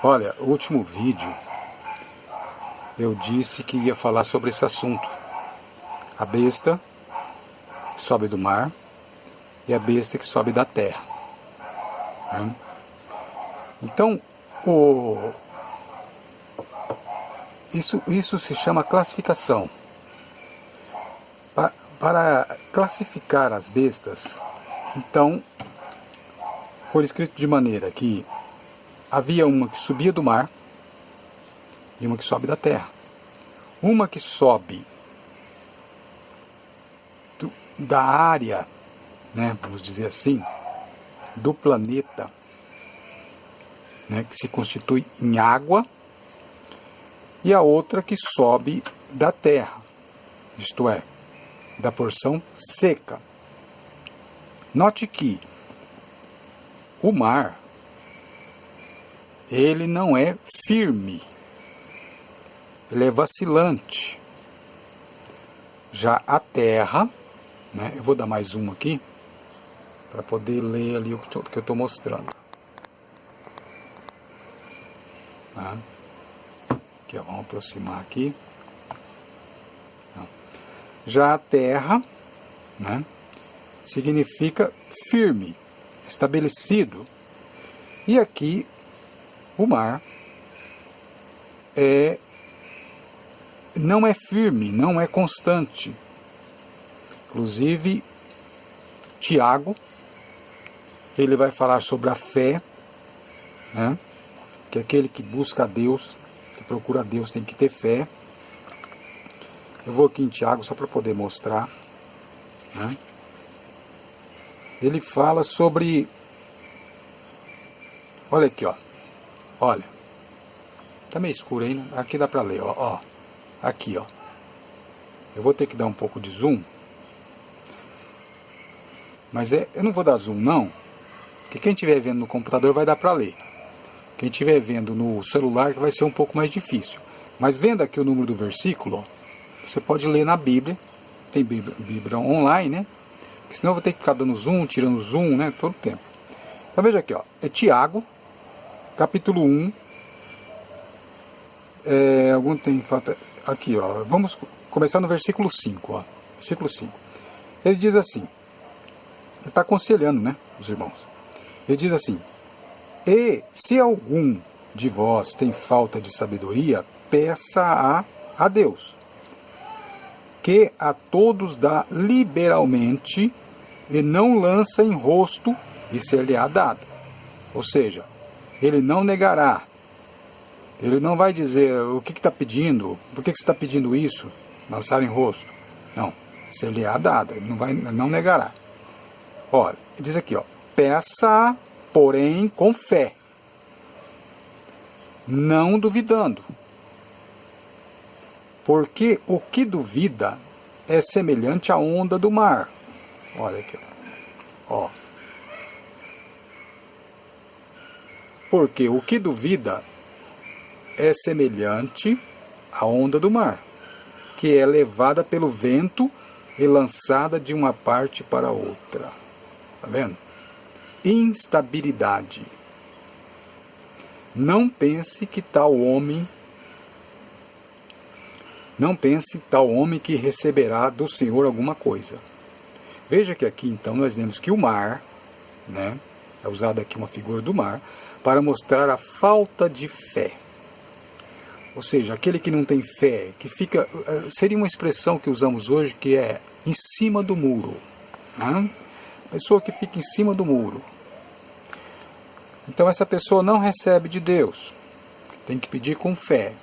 Olha, o último vídeo eu disse que ia falar sobre esse assunto. A besta que sobe do mar e a besta que sobe da terra. Então, isso se chama classificação. Para classificar as bestas, então, foi escrito de maneira que havia uma que subia do mar e uma que sobe da terra. Uma que sobe da área, né, vamos dizer assim, do planeta, né, que se constitui em água, e a outra que sobe da terra, isto é, da porção seca. Note que o mar, ele não é firme, ele é vacilante. Já a terra, né, eu vou dar mais um aqui, para poder ler ali o que eu estou mostrando. Tá? Aqui, ó, vamos aproximar aqui. Já a terra, né, significa firme, estabelecido. E aqui o mar não é firme, não é constante. Inclusive, Tiago, ele vai falar sobre a fé, né, que aquele que busca a Deus, que procura a Deus, tem que ter fé. Eu vou aqui em Tiago só para poder mostrar, né? Ele fala sobre... Olha aqui, ó. Olha. Tá meio escuro aí, né? Aqui dá para ler, ó. Aqui, ó. Eu vou ter que dar um pouco de zoom. Mas eu não vou dar zoom, não. Porque quem estiver vendo no computador vai dar para ler. Quem estiver vendo no celular vai ser um pouco mais difícil. Mas vendo aqui o número do versículo, ó, você pode ler na Bíblia. Tem Bíblia online, né? Porque senão eu vou ter que ficar dando zoom, tirando zoom, né? Todo tempo. Então veja aqui, ó. É Tiago, capítulo 1. Algum tem falta. Aqui, ó. Vamos começar no versículo 5, ó. Versículo 5. Ele diz assim. Ele está aconselhando, né? Os irmãos. Ele diz assim: e se algum de vós tem falta de sabedoria, peça a Deus, que a todos dá liberalmente e não lança em rosto, e ser-lhe-á dado. Ou seja, ele não negará. Ele não vai dizer o que está pedindo, por que você está pedindo isso, lançar em rosto. Não, ser-lhe-á dado, ele não negará. Olha, ele diz aqui, ó, peça, porém com fé, não duvidando. Porque o que duvida é semelhante à onda do mar. Olha aqui, ó. Porque o que duvida é semelhante à onda do mar, que é levada pelo vento e lançada de uma parte para outra. Tá vendo? Instabilidade. Não pense tal homem que receberá do Senhor alguma coisa. Veja que aqui então nós vemos que o mar, né, é usada aqui uma figura do mar, para mostrar a falta de fé. Ou seja, aquele que não tem fé, que fica, seria uma expressão que usamos hoje, que é em cima do muro. Né? Pessoa que fica em cima do muro. Então essa pessoa não recebe de Deus. Tem que pedir com fé.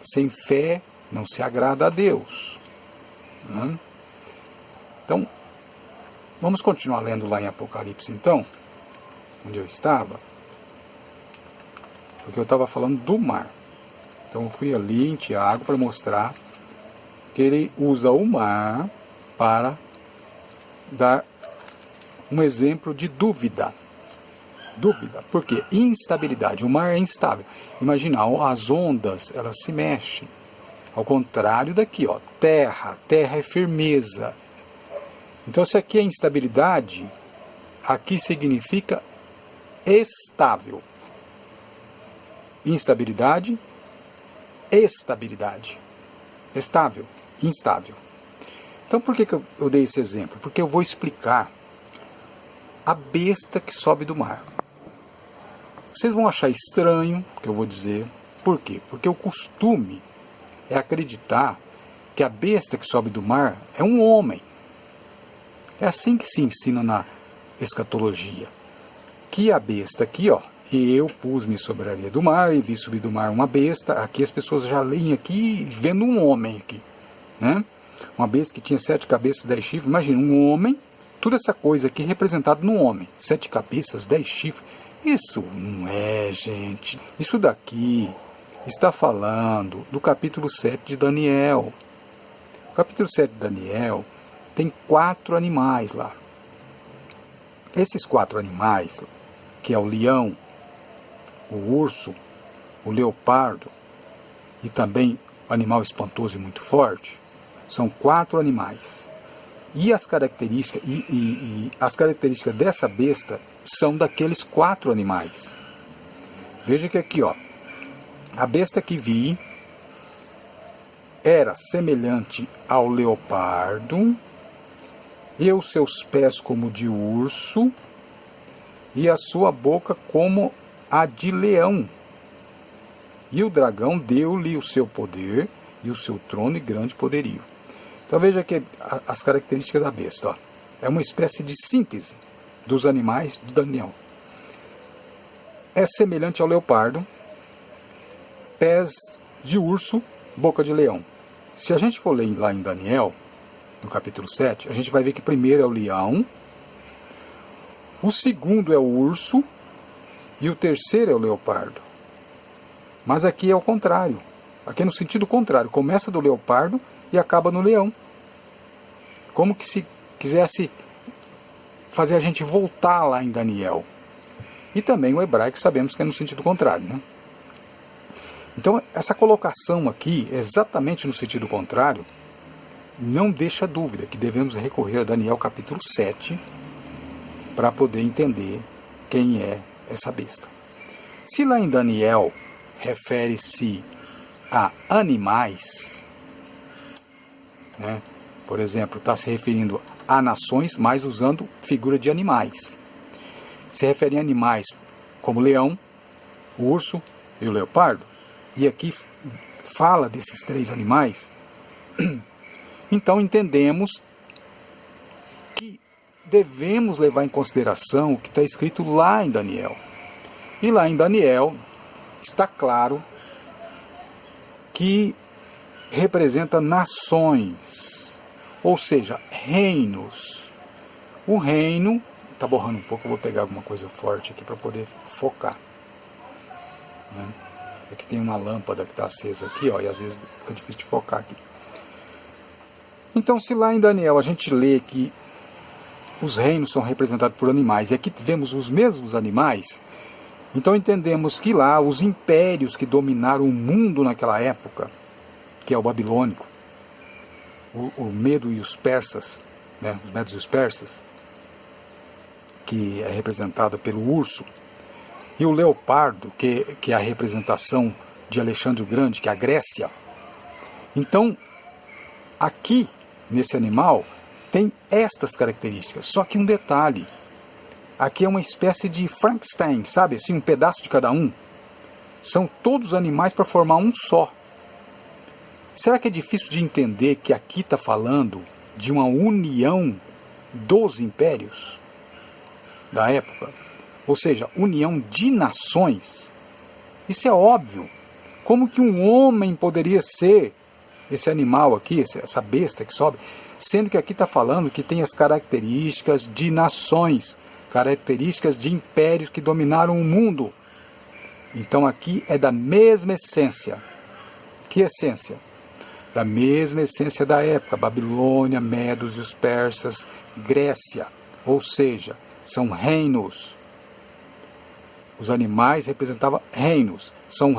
Sem fé não se agrada a Deus. Então, vamos continuar lendo lá em Apocalipse então, onde eu estava, porque eu estava falando do mar. Então eu fui ali em Tiago para mostrar que ele usa o mar para dar um exemplo de dúvida. Dúvida, porque instabilidade, o mar é instável. Imagina, as ondas, elas se mexem. Ao contrário daqui, ó, terra é firmeza. Então se aqui é instabilidade, aqui significa estável. instabilidade, estabilidade. Estável, instável. Então por que eu dei esse exemplo? Porque eu vou explicar a besta que sobe do mar. Vocês vão achar estranho o que eu vou dizer. Por quê? Porque o costume é acreditar que a besta que sobe do mar é um homem. É assim que se ensina na escatologia. Que a besta aqui, ó, e eu pus-me sobre a areia do mar e vi subir do mar uma besta. Aqui as pessoas já leem aqui vendo um homem aqui, né? Uma besta que tinha 7 cabeças, 10 chifres. Imagina, um homem, toda essa coisa aqui representada num homem. 7 cabeças, 10 chifres. Isso não é, gente. Isso daqui está falando do capítulo 7 de Daniel. O capítulo 7 de Daniel tem 4 animais lá. Esses 4 animais, que é o leão, o urso, o leopardo e também o animal espantoso e muito forte, são 4 animais. E as características, as características dessa besta são daqueles 4 animais. Veja que aqui, ó, a besta que vi era semelhante ao leopardo, e os seus pés como de urso, e a sua boca como a de leão. E o dragão deu-lhe o seu poder, e o seu trono e grande poderio. Então veja aqui as características da besta. Ó. É uma espécie de síntese dos animais de Daniel. É semelhante ao leopardo, pés de urso, boca de leão. Se a gente for ler lá em Daniel, no capítulo 7, a gente vai ver que primeiro é o leão, o segundo é o urso e o terceiro é o leopardo. Mas aqui é o contrário. Aqui é no sentido contrário. Começa do leopardo e acaba no leão. Como que se quisesse fazer a gente voltar lá em Daniel. E também o hebraico sabemos que é no sentido contrário, né? Então essa colocação aqui, exatamente no sentido contrário, não deixa dúvida que devemos recorrer a Daniel capítulo 7 para poder entender quem é essa besta. Se lá em Daniel refere-se a animais, né? Por exemplo, está se referindo a nações, mas usando figura de animais. Se refere a animais como o leão, o urso e o leopardo, e aqui fala desses 3 animais, então entendemos que devemos levar em consideração o que está escrito lá em Daniel. E lá em Daniel está claro que representa nações, ou seja, reinos. O reino, está borrando um pouco, eu vou pegar alguma coisa forte aqui para poder focar, né? Aqui tem uma lâmpada que está acesa aqui, ó, e às vezes fica difícil de focar aqui. Então, se lá em Daniel a gente lê que os reinos são representados por animais, e aqui vemos os mesmos animais, então entendemos que lá os impérios que dominaram o mundo naquela época, que é o babilônico, o Medo e os persas, né, os medos e os persas, que é representado pelo urso, e o leopardo, que é a representação de Alexandre o Grande, que é a Grécia. Então, aqui, nesse animal, tem estas características. Só que um detalhe. Aqui é uma espécie de Frankenstein, sabe? Assim, um pedaço de cada um. São todos animais para formar um só. Será que é difícil de entender que aqui está falando de uma união dos impérios da época? Ou seja, união de nações. Isso é óbvio. Como que um homem poderia ser esse animal aqui, essa besta que sobe, sendo que aqui está falando que tem as características de nações, características de impérios que dominaram o mundo. Então aqui é da mesma essência. Que essência? Da mesma essência da época, Babilônia, Medos e os persas, Grécia. Ou seja, são reinos. Os animais representavam reinos, são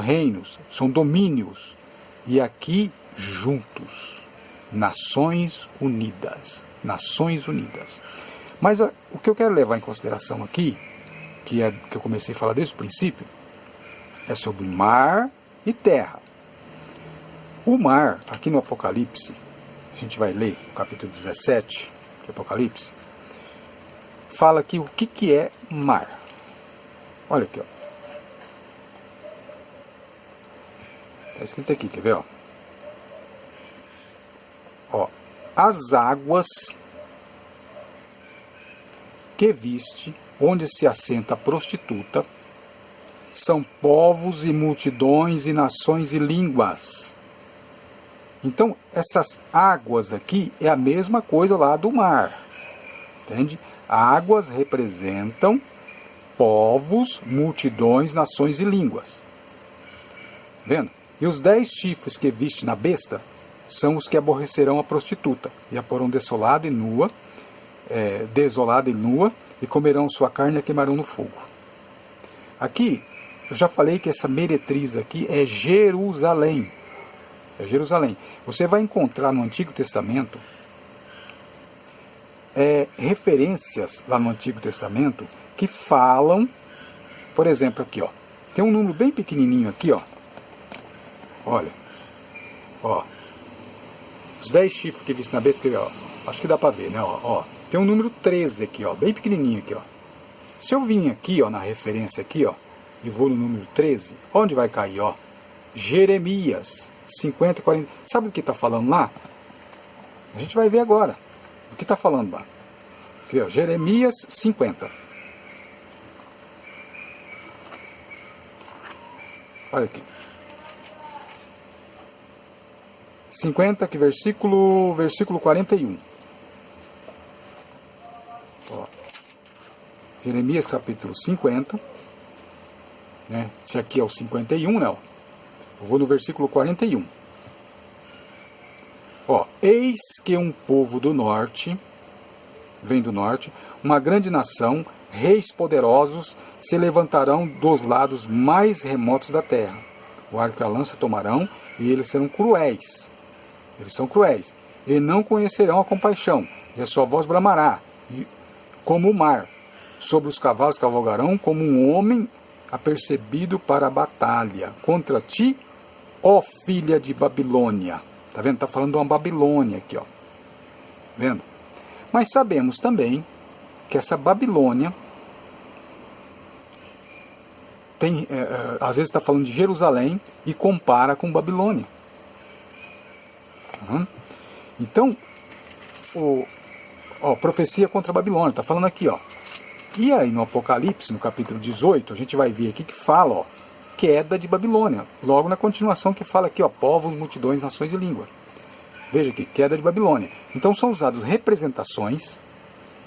domínios. E aqui, juntos, nações unidas. Nações unidas. Mas o que eu quero levar em consideração aqui, que eu comecei a falar desde o princípio, é sobre mar e terra. O mar, aqui no Apocalipse, a gente vai ler o capítulo 17 do Apocalipse, fala aqui o que é mar. Olha aqui, ó. Está escrito aqui, quer ver? Ó, as águas que viste, onde se assenta a prostituta, são povos e multidões e nações e línguas. Então, essas águas aqui é a mesma coisa lá do mar. Entende? Águas representam povos, multidões, nações e línguas. Vendo? E os 10 chifres que viste na besta são os que aborrecerão a prostituta, e a porão desolada e nua, e comerão sua carne e a queimarão no fogo. Aqui, eu já falei que essa meretriz aqui é Jerusalém. É Jerusalém. Você vai encontrar no Antigo Testamento referências lá no Antigo Testamento que falam, por exemplo, aqui, ó, tem um número bem pequenininho aqui, ó. Olha, ó, os 10 chifres que viste na besta, ó, acho que dá pra ver, né, ó, tem um número 13 aqui, ó, bem pequenininho aqui, ó. Se eu vim aqui, ó, na referência aqui, ó, e vou no número 13, onde vai cair, ó? Jeremias 50, 40, sabe o que está falando lá? A gente vai ver agora, o que está falando lá. Aqui, ó, Jeremias 50. Olha aqui. 50, que versículo 41. Ó. Jeremias capítulo 50. Né? Esse aqui é o 51, né? Ó. Eu vou no versículo 41. Ó, eis que um povo do norte, vem do norte, uma grande nação, reis poderosos, se levantarão dos lados mais remotos da terra. O arco e a lança tomarão, e eles serão cruéis. Eles são cruéis. E não conhecerão a compaixão, e a sua voz bramará, como o mar. Sobre os cavalos cavalgarão, como um homem apercebido para a batalha. Contra ti, ó filha de Babilônia. Tá vendo? Tá falando de uma Babilônia aqui, ó. Vendo? Mas sabemos também que essa Babilônia tem, às vezes está falando de Jerusalém e compara com Babilônia. Então, profecia contra a Babilônia, está falando aqui, ó. E aí no Apocalipse, no capítulo 18, a gente vai ver aqui que fala, ó, queda de Babilônia. Logo na continuação que fala aqui, ó, povos, multidões, nações e língua. Veja aqui, queda de Babilônia. Então são usadas representações.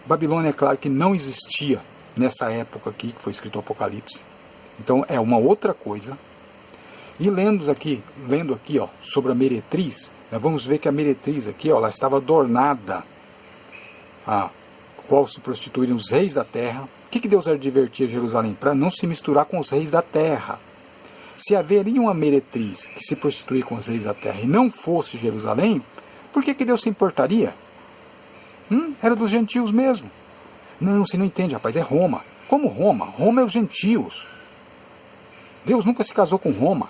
Babilônia, é claro que não existia nessa época aqui, que foi escrito o Apocalipse. Então é uma outra coisa. E lendo aqui, ó, sobre a meretriz, nós vamos ver que a meretriz aqui, ó, ela estava adornada, a qual se prostituíram os reis da terra. O que Deus advertia Jerusalém? Para não se misturar com os reis da terra. Se haveria uma meretriz que se prostituir com os reis da terra e não fosse Jerusalém, por que Deus se importaria? Era dos gentios mesmo. Não, você não entende, rapaz, é Roma. Como Roma? Roma é os gentios. Deus nunca se casou com Roma.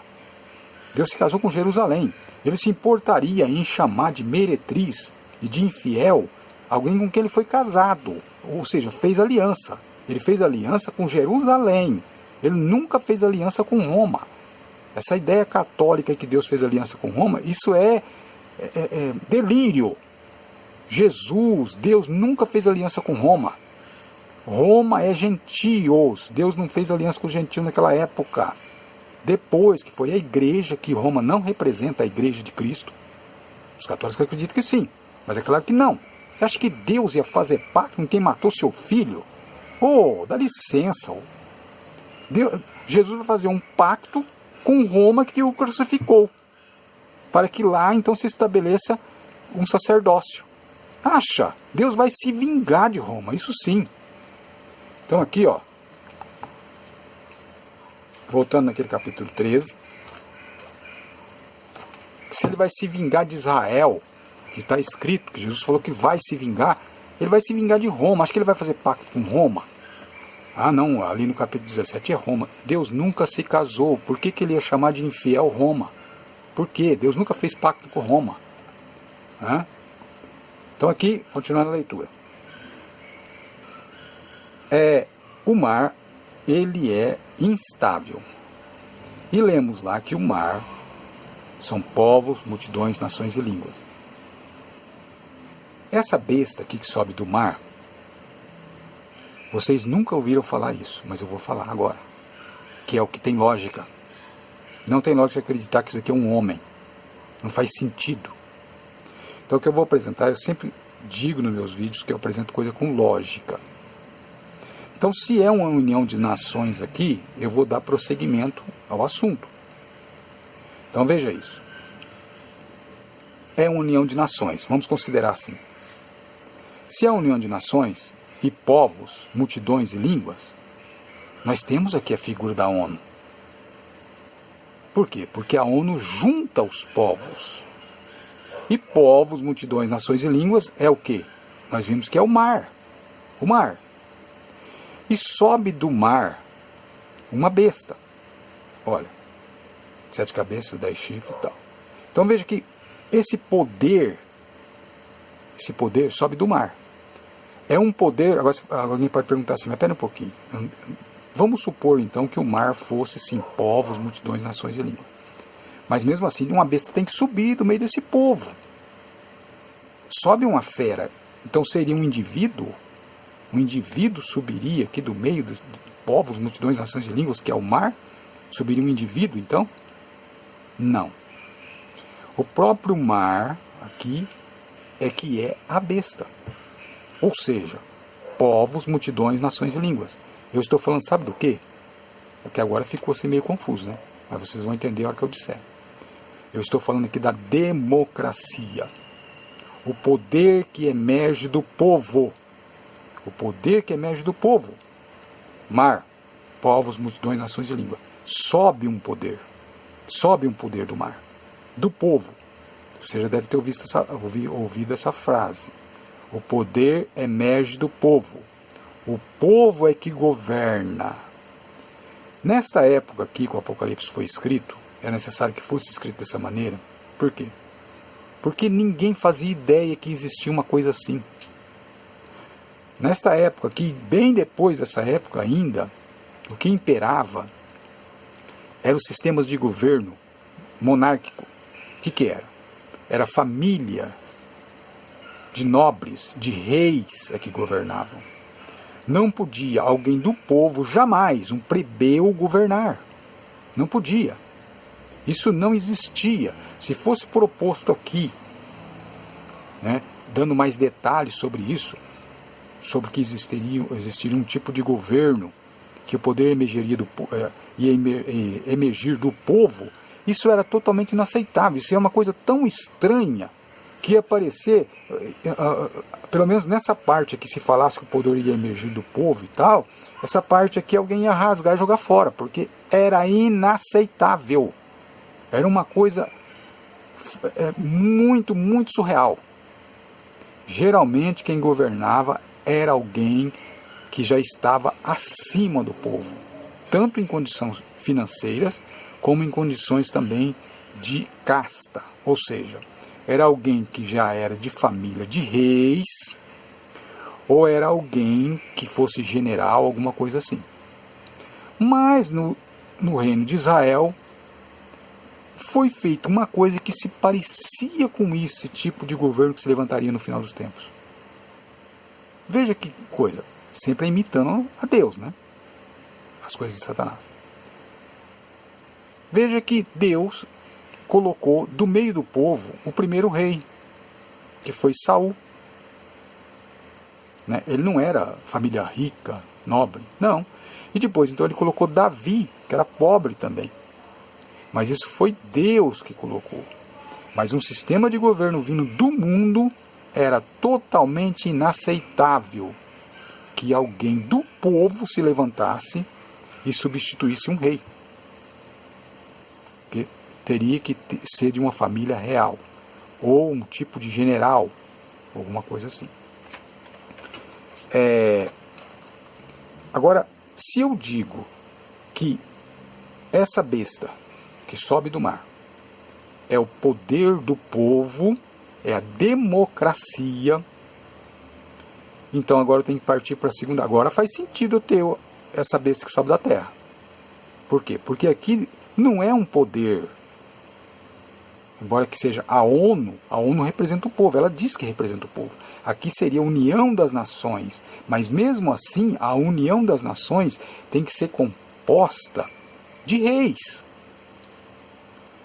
Deus se casou com Jerusalém. Ele se importaria em chamar de meretriz e de infiel alguém com quem ele foi casado, ou seja, fez aliança. Ele fez aliança com Jerusalém. Ele nunca fez aliança com Roma. Essa ideia católica que Deus fez aliança com Roma, isso é delírio. Jesus, Deus nunca fez aliança com Roma. Roma é gentios. Deus não fez aliança com os gentios naquela época. Depois que foi a igreja, que Roma não representa a igreja de Cristo. Os católicos acreditam que sim, mas é claro que não. Você acha que Deus ia fazer pacto com quem matou seu filho? Dá licença. Jesus vai fazer um pacto com Roma que o crucificou, para que lá então se estabeleça um sacerdócio. Acha? Deus vai se vingar de Roma, isso sim. Então aqui, ó, voltando naquele capítulo 13, se ele vai se vingar de Israel, que está escrito, que Jesus falou que vai se vingar, ele vai se vingar de Roma. Acho que ele vai fazer pacto com Roma. Ah não, ali no capítulo 17 é Roma. Deus nunca se casou. Por que ele ia chamar de infiel Roma? Por quê? Deus nunca fez pacto com Roma. Então aqui, continuando a leitura. O mar, ele é instável. E lemos lá que o mar são povos, multidões, nações e línguas. Essa besta aqui que sobe do mar, vocês nunca ouviram falar isso, mas eu vou falar agora. Que é o que tem lógica. Não tem lógica acreditar que isso aqui é um homem. Não faz sentido. Então o que eu vou apresentar, eu sempre digo nos meus vídeos que eu apresento coisa com lógica. Então se é uma união de nações aqui, eu vou dar prosseguimento ao assunto. Então veja isso. É uma união de nações, vamos considerar assim. Se é uma união de nações e povos, multidões e línguas, nós temos aqui a figura da ONU. Por quê? Porque a ONU junta os povos. E povos, multidões, nações e línguas é o quê? Nós vimos que é o mar. O mar. E sobe do mar uma besta. Olha, 7 cabeças, 10 chifres e tal. Então veja que esse poder sobe do mar. É um poder. Agora alguém pode perguntar assim, mas pera um pouquinho. Vamos supor então que o mar fosse sim povos, multidões, nações e línguas. Mas mesmo assim, uma besta tem que subir do meio desse povo. Sobe uma fera, então seria um indivíduo. Um indivíduo subiria aqui do meio dos povos, multidões, nações e línguas, que é o mar. Subiria um indivíduo, então? Não. O próprio mar aqui é que é a besta. Ou seja, povos, multidões, nações e línguas. Eu estou falando, sabe do quê? Até agora ficou assim meio confuso, né? Mas vocês vão entender a hora que eu disser. Eu estou falando aqui da democracia. O poder que emerge do povo. O poder que emerge do povo. Mar, povos, multidões, nações e línguas. Sobe um poder. Sobe um poder do mar. Do povo. Você já deve ter ouvido essa frase. O poder emerge do povo. O povo é que governa. Nesta época aqui que o Apocalipse foi escrito, é necessário que fosse escrito dessa maneira. Por quê? Porque ninguém fazia ideia que existia uma coisa assim. Nesta época aqui, bem depois dessa época ainda, o que imperava eram os sistemas de governo monárquico. O que era? Era famílias de nobres, de reis que governavam. Não podia alguém do povo, jamais, um plebeu, governar. Não podia. Isso não existia. Se fosse proposto aqui, né, dando mais detalhes sobre isso, sobre que existiria um tipo de governo, que o poder ia emergir do povo, isso era totalmente inaceitável. Isso é uma coisa tão estranha que ia parecer, pelo menos nessa parte aqui, se falasse que o poder ia emergir do povo e tal, essa parte aqui alguém ia rasgar e jogar fora, porque era inaceitável. Era uma coisa muito, muito surreal. Geralmente quem governava era alguém que já estava acima do povo, tanto em condições financeiras, como em condições também de casta, ou seja, era alguém que já era de família de reis, ou era alguém que fosse general, alguma coisa assim. Mas no reino de Israel, foi feita uma coisa que se parecia com esse tipo de governo que se levantaria no final dos tempos. Veja que coisa, sempre imitando a Deus, né? As coisas de Satanás. Veja que Deus colocou do meio do povo o primeiro rei, que foi Saul. Né? Ele não era família rica, nobre, não. E depois, então, ele colocou Davi, que era pobre também. Mas isso foi Deus que colocou. Mas um sistema de governo vindo do mundo era totalmente inaceitável que alguém do povo se levantasse e substituísse um rei. Que teria que ser de uma família real, ou um tipo de general, alguma coisa assim. Agora, se eu digo que essa besta que sobe do mar é o poder do povo, é a democracia, então agora eu tenho que partir para a segunda. Agora faz sentido eu ter essa besta que sobe da terra. Por quê? Porque aqui não é um poder, embora que seja a ONU representa o povo, ela diz que representa o povo. Aqui seria a união das nações, mas mesmo assim a união das nações tem que ser composta de reis.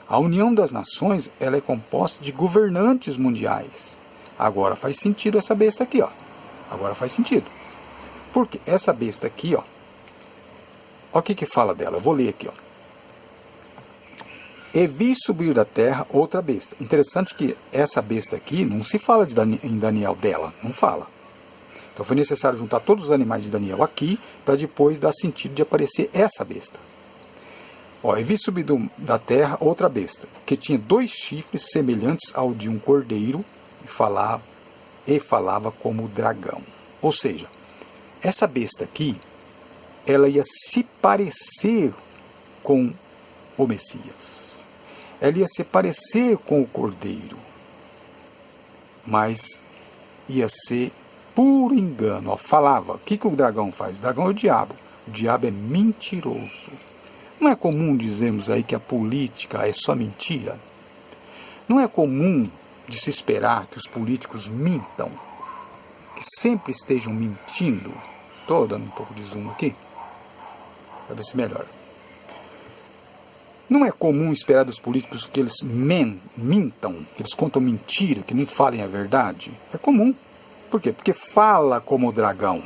A união das nações, ela é composta de governantes mundiais. Agora faz sentido essa besta aqui, ó. Agora faz sentido. Porque essa besta aqui, ó, olha o que fala dela. Eu vou ler aqui, ó. E vi subir da terra outra besta. Interessante que essa besta aqui não se fala em Daniel dela, não fala. Então foi necessário juntar todos os animais de Daniel aqui para depois dar sentido de aparecer essa besta. Ó, e vi subir da terra outra besta, que tinha 2 chifres semelhantes ao de um cordeiro e falava como dragão. Ou seja, essa besta aqui, ela ia se parecer com o Messias. Ela ia se parecer com o cordeiro. Mas ia ser puro engano. Ó, falava. O que o dragão faz? O dragão é o diabo. O diabo é mentiroso. Não é comum dizermos aí que a política é só mentira? Não é comum de se esperar que os políticos mintam? Que sempre estejam mentindo? Estou dando um pouco de zoom aqui, para ver se melhora. Não é comum esperar dos políticos que eles mintam, que eles contam mentira, que nem falem a verdade? É comum. Por quê? Porque fala como o dragão.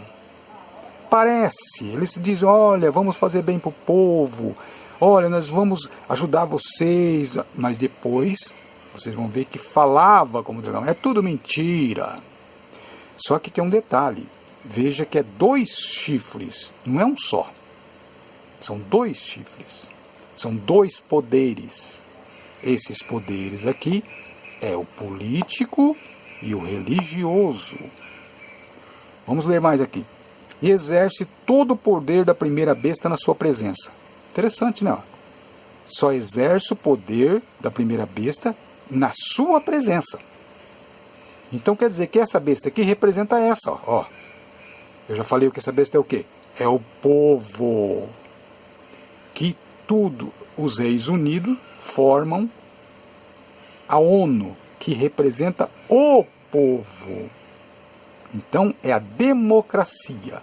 Parece, eles dizem, olha, vamos fazer bem para o povo, olha, nós vamos ajudar vocês, mas depois vocês vão ver que falava como dragão. É tudo mentira. Só que tem um detalhe, veja que é 2 chifres, não é um só. São 2 chifres, são 2 poderes. Esses poderes aqui é o político e o religioso. Vamos ler mais aqui. E exerce todo o poder da primeira besta na sua presença. Interessante, né? Só exerce o poder da primeira besta na sua presença. Então quer dizer que essa besta aqui representa essa, ó. Eu já falei que essa besta é o quê? É o povo. Que tudo, os reis unidos formam a ONU, que representa o povo. Então é a democracia.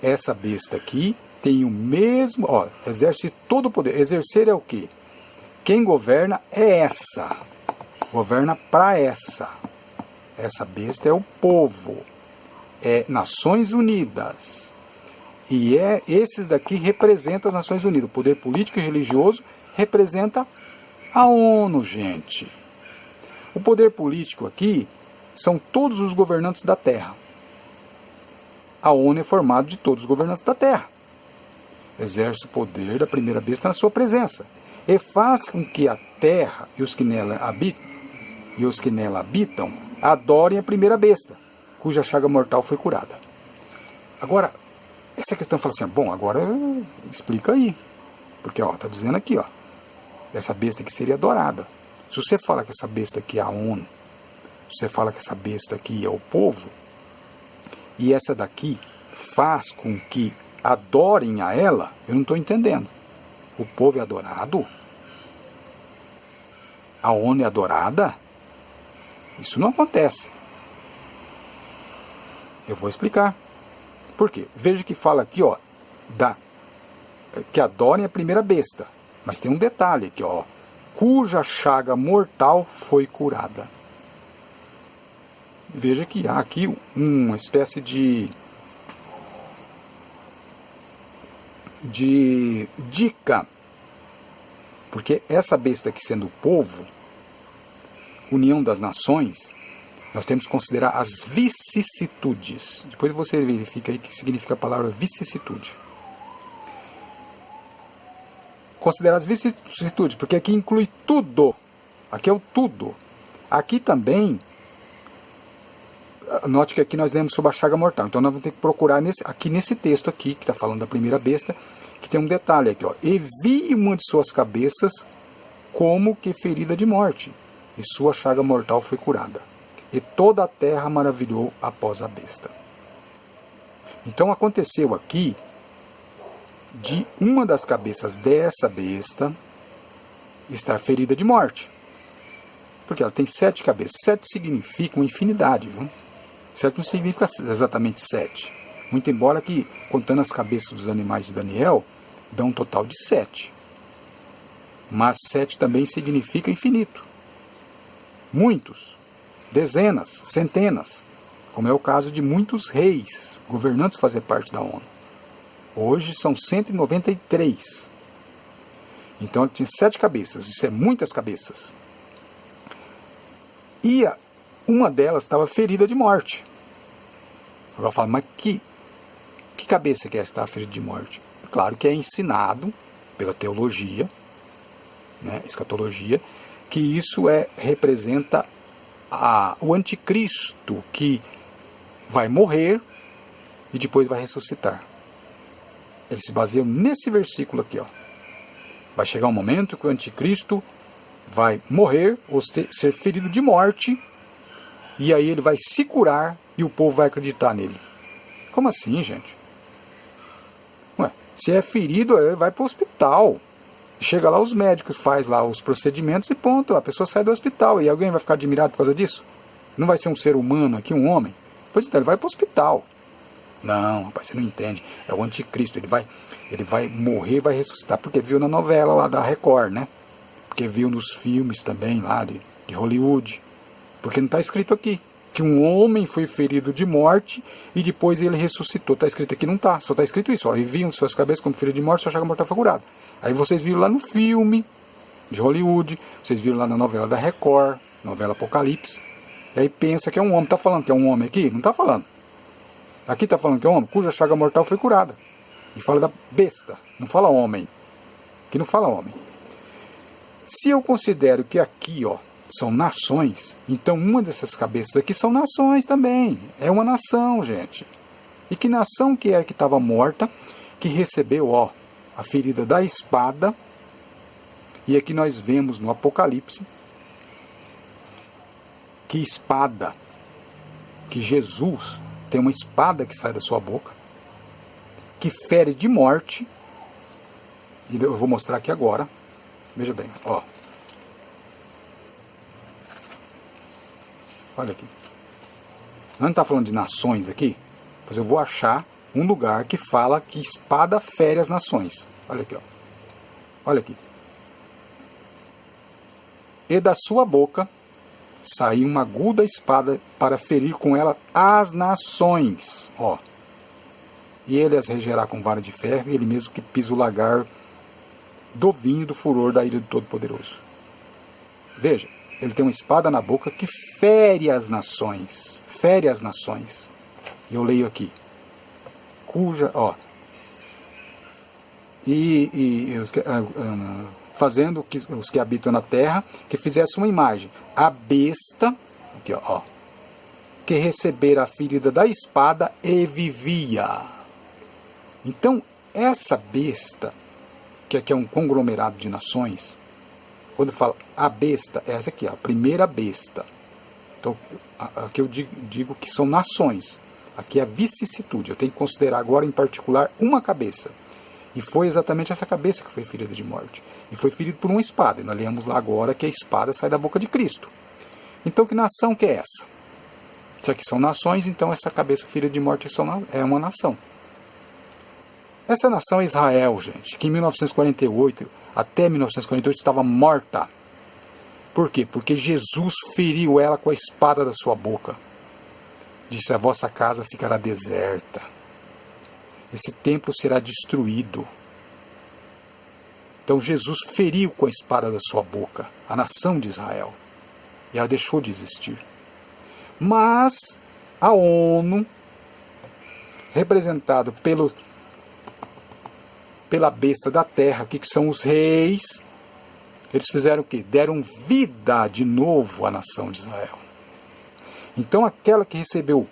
Essa besta aqui tem o mesmo, ó, exerce todo o poder. Exercer é o quê? Quem governa é essa. Governa para essa. Essa besta é o povo. É Nações Unidas. E esses daqui representam as Nações Unidas. O poder político e religioso representa a ONU, gente. O poder político aqui são todos os governantes da Terra. A ONU é formada de todos os governantes da Terra. Exerce o poder da primeira besta na sua presença. E faz com que a Terra e os que nela habitam adorem a primeira besta, cuja chaga mortal foi curada. Agora, essa questão fala assim, bom, agora explica aí. Porque, ó, tá dizendo aqui, ó, essa besta aqui seria adorada. Se você fala que essa besta aqui é a ONU, você fala que essa besta aqui é o povo, e essa daqui faz com que adorem a ela, eu não estou entendendo. O povo é adorado? A ONU é adorada? Isso não acontece. Eu vou explicar. Por quê? Veja que fala aqui, ó, que adorem a primeira besta. Mas tem um detalhe aqui, ó, cuja chaga mortal foi curada. Veja que há aqui uma espécie de dica. Porque essa besta aqui sendo o povo, união das nações, nós temos que considerar as vicissitudes. Depois você verifica aí o que significa a palavra vicissitude. Considerar as vicissitudes, porque aqui inclui tudo. Aqui é o tudo. Aqui também, note que aqui nós lemos sobre a chaga mortal. Então nós vamos ter que procurar aqui nesse texto aqui, que está falando da primeira besta, que tem um detalhe aqui, ó. E vi uma de suas cabeças como que ferida de morte, e sua chaga mortal foi curada. E toda a terra maravilhou após a besta. Então aconteceu aqui de uma das cabeças dessa besta estar ferida de morte. Porque ela tem 7 cabeças. 7 significa uma infinidade, viu? 7 não significa exatamente 7. Muito embora que, contando as cabeças dos animais de Daniel, dá um total de 7. Mas 7 também significa infinito. Muitos, dezenas, centenas, como é o caso de muitos reis, governantes fazer parte da ONU. Hoje são 193. Então ele tinha 7 cabeças, isso é muitas cabeças. E uma delas estava ferida de morte. Agora fala, mas que cabeça que é essa ferida de morte? Claro que é ensinado pela teologia, né, escatologia, que isso representa o anticristo que vai morrer e depois vai ressuscitar. Eles se baseiam nesse versículo aqui, ó. Vai chegar um momento que o anticristo vai morrer ou ser ferido de morte, e aí ele vai se curar e o povo vai acreditar nele. Como assim, gente? Ué, se é ferido, ele vai para o hospital. Chega lá, os médicos faz lá os procedimentos e ponto, a pessoa sai do hospital. E alguém vai ficar admirado por causa disso? Não vai ser um ser humano aqui, um homem? Pois então, ele vai para o hospital. Não, rapaz, você não entende. É o anticristo, ele vai morrer, vai ressuscitar. Porque viu na novela lá da Record, né? Porque viu nos filmes também lá de Hollywood. Porque não está escrito aqui que um homem foi ferido de morte e depois ele ressuscitou. Está escrito aqui, não está. Só está escrito isso. Ó, e viam suas cabeças como ferido de morte, sua chaga mortal foi curada. Aí vocês viram lá no filme de Hollywood, vocês viram lá na novela da Record, novela Apocalipse. E aí pensa que é um homem. Está falando que é um homem aqui? Não está falando. Aqui está falando que é um homem cuja chaga mortal foi curada. E fala da besta. Não fala homem. Aqui não fala homem. Se eu considero que aqui, ó, são nações, então uma dessas cabeças aqui são nações também. É uma nação, gente. E que nação que era que estava morta, que recebeu, ó, a ferida da espada. E aqui nós vemos no Apocalipse que espada, que Jesus tem uma espada que sai da sua boca, que fere de morte. E eu vou mostrar aqui agora. Veja bem, ó. Olha aqui. Não está falando de nações aqui? Pois eu vou achar um lugar que fala que espada fere as nações. Olha aqui, ó. Olha aqui. E da sua boca saiu uma aguda espada para ferir com ela as nações. Ó. E ele as regerá com vara de ferro, e ele mesmo que pisa o lagar do vinho do furor da ira do Todo-Poderoso. Veja, ele tem uma espada na boca que fere as nações. Fere as nações. E eu leio aqui. Cuja, ó. Fazendo que os que habitam na terra que fizesse uma imagem. A besta, aqui, ó, que recebera a ferida da espada e vivia. Então, essa besta, que aqui é um conglomerado de nações, quando fala a besta, é essa aqui, a primeira besta. Então, aqui eu digo que são nações. Aqui é a vicissitude. Eu tenho que considerar agora, em particular, uma cabeça. E foi exatamente essa cabeça que foi ferida de morte. E foi ferido por uma espada. E nós lemos lá agora que a espada sai da boca de Cristo. Então, que nação que é essa? Se aqui são nações, então essa cabeça ferida de morte é uma nação. Essa nação é Israel, gente, que em 1948, até 1948, estava morta. Por quê? Porque Jesus feriu ela com a espada da sua boca. Disse, a vossa casa ficará deserta. Esse templo será destruído. Então Jesus feriu com a espada da sua boca a nação de Israel. E ela deixou de existir. Mas a ONU, representada pela besta da terra, que são os reis, eles fizeram o quê? Deram vida de novo à nação de Israel. Então aquela que recebeu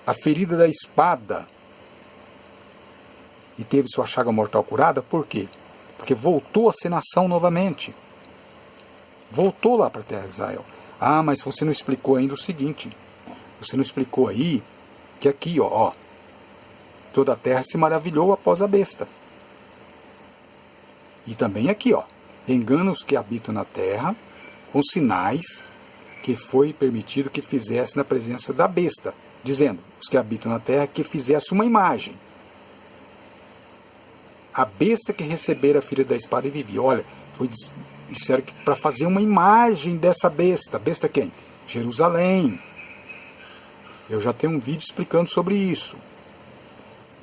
a ferida da espada e teve sua chaga mortal curada. Por quê? Porque voltou a ser nação novamente. Voltou lá para a terra de Israel. Ah, mas você não explicou ainda o seguinte. Você não explicou aí que aqui, ó, toda a terra se maravilhou após a besta. E também aqui, ó, engana os que habitam na terra com sinais que foi permitido que fizesse na presença da besta, dizendo, os que habitam na terra, que fizesse uma imagem. A besta que recebera a filha da espada e vivia. Olha, disseram que para fazer uma imagem dessa besta. Besta quem? Jerusalém. Eu já tenho um vídeo explicando sobre isso.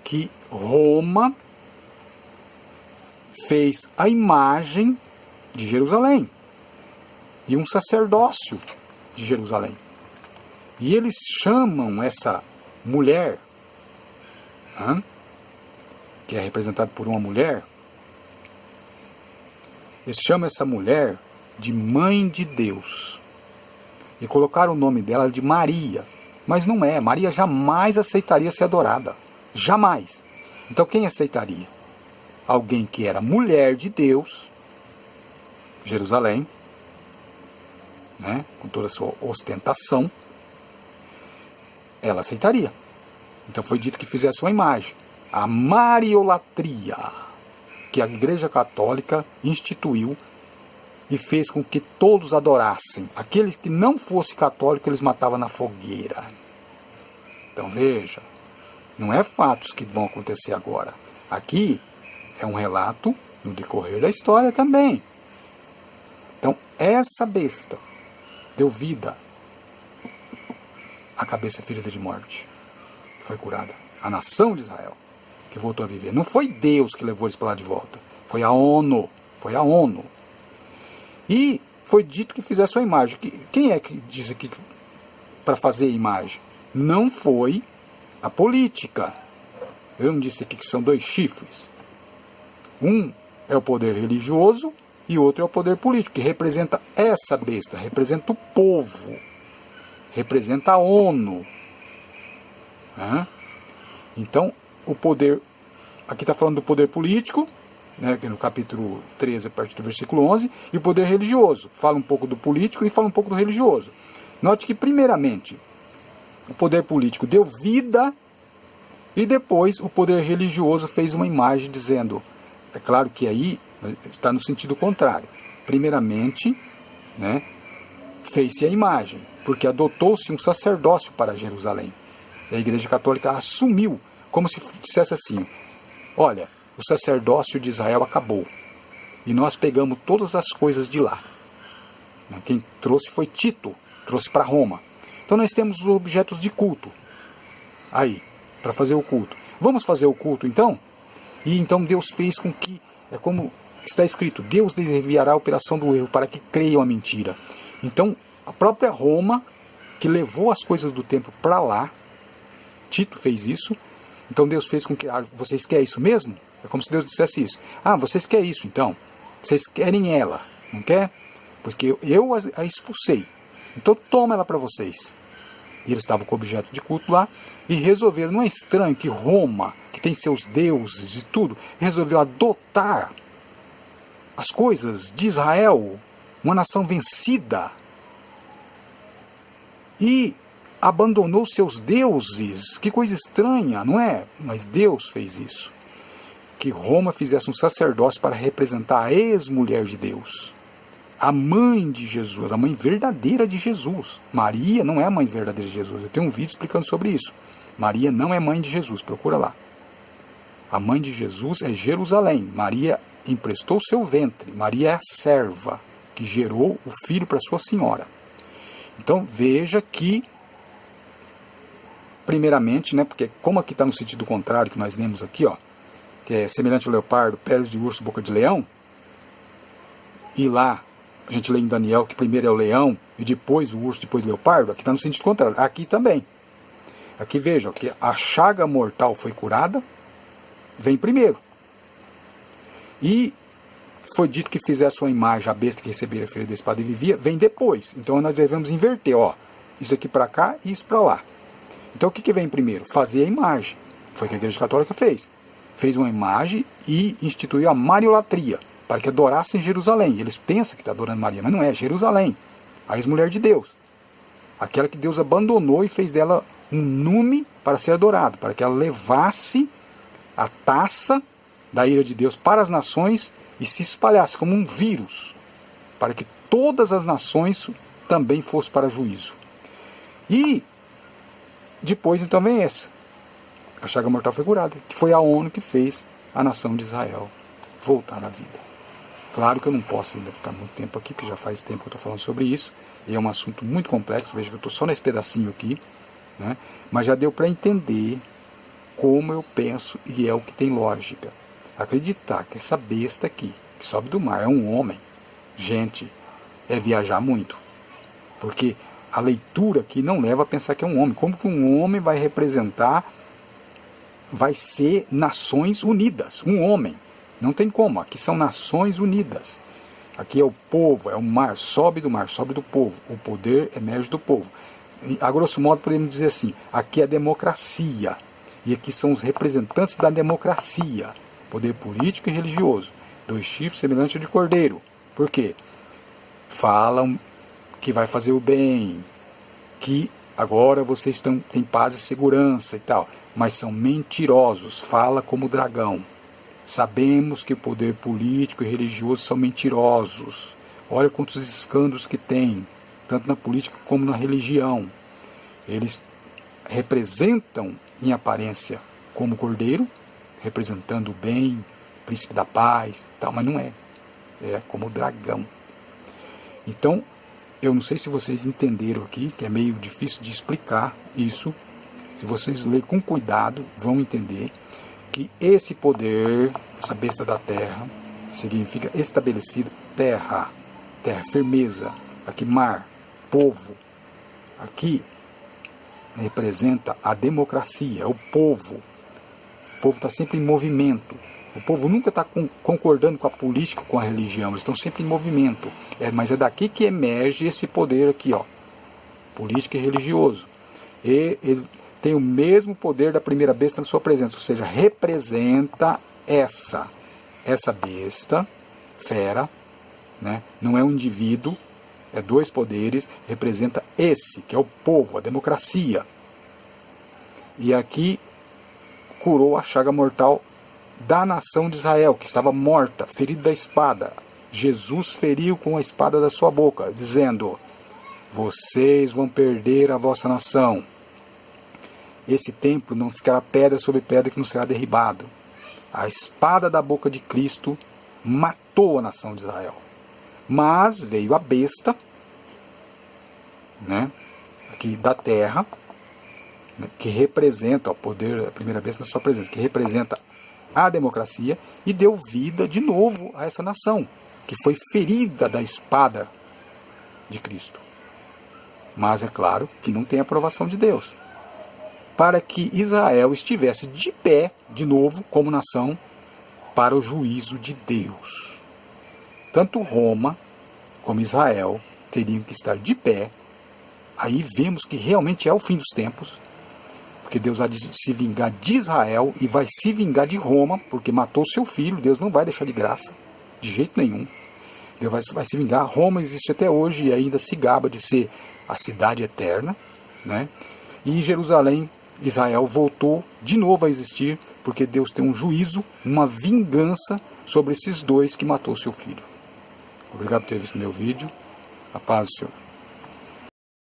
Que Roma fez a imagem de Jerusalém. E um sacerdócio de Jerusalém. E eles chamam essa mulher, que é representada por uma mulher, eles chamam essa mulher de Mãe de Deus. E colocaram o nome dela de Maria. Mas não é. Maria jamais aceitaria ser adorada. Jamais. Então quem aceitaria? Alguém que era mulher de Deus, Jerusalém, né, com toda a sua ostentação, ela aceitaria. Então foi dito que fizesse uma imagem. A mariolatria, que a Igreja Católica instituiu e fez com que todos adorassem. Aqueles que não fossem católicos, eles matavam na fogueira. Então veja, não é fatos que vão acontecer agora. Aqui é um relato no decorrer da história também. Então essa besta deu vida à cabeça ferida de morte. Foi curada. A nação de Israel que voltou a viver. Não foi Deus que levou eles para lá de volta. Foi a ONU. Foi a ONU. E foi dito que fizesse uma imagem. Quem é que diz aqui para fazer a imagem? Não foi a política. Eu não disse aqui que são dois chifres. Um é o poder religioso e outro é o poder político, que representa essa besta, representa o povo, representa a ONU. Então, o poder, aqui está falando do poder político, né, que no capítulo 13, a partir do versículo 11, e o poder religioso. Fala um pouco do político e fala um pouco do religioso. Note que, primeiramente, o poder político deu vida e depois o poder religioso fez uma imagem dizendo, é claro que aí está no sentido contrário. Primeiramente, né, fez-se a imagem, porque adotou-se um sacerdócio para Jerusalém. E a Igreja Católica assumiu, como se dissesse assim, olha, o sacerdócio de Israel acabou. E nós pegamos todas as coisas de lá. Quem trouxe foi Tito, trouxe para Roma. Então nós temos os objetos de culto. Aí, para fazer o culto. Vamos fazer o culto então? E então Deus fez com que, é como está escrito, Deus desviará a operação do erro para que creiam a mentira. Então, a própria Roma, que levou as coisas do templo para lá, Tito fez isso. Então Deus fez com que, vocês querem isso mesmo? É como se Deus dissesse isso. Vocês querem isso então? Vocês querem ela, não quer? Porque eu a expulsei. Então toma ela para vocês. E eles estavam com objeto de culto lá e resolveram, não é estranho que Roma, que tem seus deuses e tudo, resolveu adotar as coisas de Israel, uma nação vencida, e abandonou seus deuses. Que coisa estranha, não é? Mas Deus fez isso. Que Roma fizesse um sacerdócio para representar a ex-mulher de Deus. A mãe de Jesus, a mãe verdadeira de Jesus. Maria não é a mãe verdadeira de Jesus. Eu tenho um vídeo explicando sobre isso. Maria não é mãe de Jesus, procura lá. A mãe de Jesus é Jerusalém. Maria emprestou seu ventre. Maria é a serva que gerou o filho para sua senhora. Então veja que, primeiramente, né, porque como aqui está no sentido contrário que nós lemos aqui, ó, que é semelhante ao leopardo, peles de urso, boca de leão, e lá a gente lê em Daniel que primeiro é o leão e depois o urso, depois o leopardo. Aqui está no sentido contrário. Aqui também. Aqui vejam que a chaga mortal foi curada, vem primeiro. E foi dito que fizesse uma imagem, a besta que recebera a ferida da espada e vivia, vem depois. Então nós devemos inverter, ó, isso aqui para cá e isso para lá. Então o que vem primeiro? Fazer a imagem. Foi o que a Igreja Católica fez. Fez uma imagem e instituiu a mariolatria, para que adorassem Jerusalém. Eles pensam que está adorando Maria, mas não é, Jerusalém, a ex-mulher de Deus. Aquela que Deus abandonou e fez dela um nume para ser adorado, para que ela levasse a taça da ira de Deus para as nações e se espalhasse como um vírus, para que todas as nações também fossem para juízo. E depois então vem essa. A chaga mortal foi curada, que foi a ONU que fez a nação de Israel voltar à vida. Claro que eu não posso ainda ficar muito tempo aqui, porque já faz tempo que eu estou falando sobre isso, e é um assunto muito complexo, veja que eu estou só nesse pedacinho aqui, né? Mas já deu para entender como eu penso e é o que tem lógica. Acreditar que essa besta aqui, que sobe do mar, é um homem, gente, é viajar muito. Porque a leitura aqui não leva a pensar que é um homem. Como que um homem vai representar, vai ser Nações Unidas? Um homem. Não tem como. Aqui são Nações Unidas. Aqui é o povo, é o mar, sobe do mar, sobe do povo. O poder emerge do povo. A grosso modo podemos dizer assim, aqui é a democracia. E aqui são os representantes da democracia. Poder político e religioso. 2 chifres semelhantes ao de cordeiro. Por quê? Falam que vai fazer o bem, que agora vocês têm paz e segurança e tal, mas são mentirosos, fala como dragão. Sabemos que o poder político e religioso são mentirosos. Olha quantos escândalos que tem, tanto na política como na religião. Eles representam em aparência como cordeiro, representando o bem, príncipe da paz, tal, mas não é. É como dragão. Então, eu não sei se vocês entenderam aqui, que é meio difícil de explicar isso. Se vocês lerem com cuidado, vão entender que esse poder, essa besta da terra, significa estabelecido, terra, firmeza, aqui mar, povo. Aqui representa a democracia, é o povo. O povo está sempre em movimento. O povo nunca está concordando com a política, com a religião. Eles estão sempre em movimento. Mas é daqui que emerge esse poder aqui, ó, político e religioso. E eles têm o mesmo poder da primeira besta na sua presença. Ou seja, representa essa besta, fera, né? Não é um indivíduo, é 2 poderes, representa esse, que é o povo, a democracia. E aqui curou a chaga mortal da nação de Israel, que estava morta, ferida da espada. Jesus feriu com a espada da sua boca, dizendo: vocês vão perder a vossa nação. Esse templo não ficará pedra sobre pedra que não será derribado. A espada da boca de Cristo matou a nação de Israel. Mas veio a besta, né, aqui da terra, né, que representa o poder, a primeira besta na sua presença, que representa a democracia, e deu vida de novo a essa nação, que foi ferida da espada de Cristo. Mas é claro que não tem aprovação de Deus. Para que Israel estivesse de pé, de novo, como nação, para o juízo de Deus. Tanto Roma como Israel teriam que estar de pé. Aí vemos que realmente é o fim dos tempos, porque Deus há de se vingar de Israel e vai se vingar de Roma, porque matou seu filho. Deus não vai deixar de graça, de jeito nenhum. Deus vai se vingar. Roma existe até hoje e ainda se gaba de ser a cidade eterna, né? E Jerusalém, Israel, voltou de novo a existir, porque Deus tem um juízo, uma vingança sobre esses 2 que matou seu filho. Obrigado por ter visto meu vídeo. A paz do Senhor.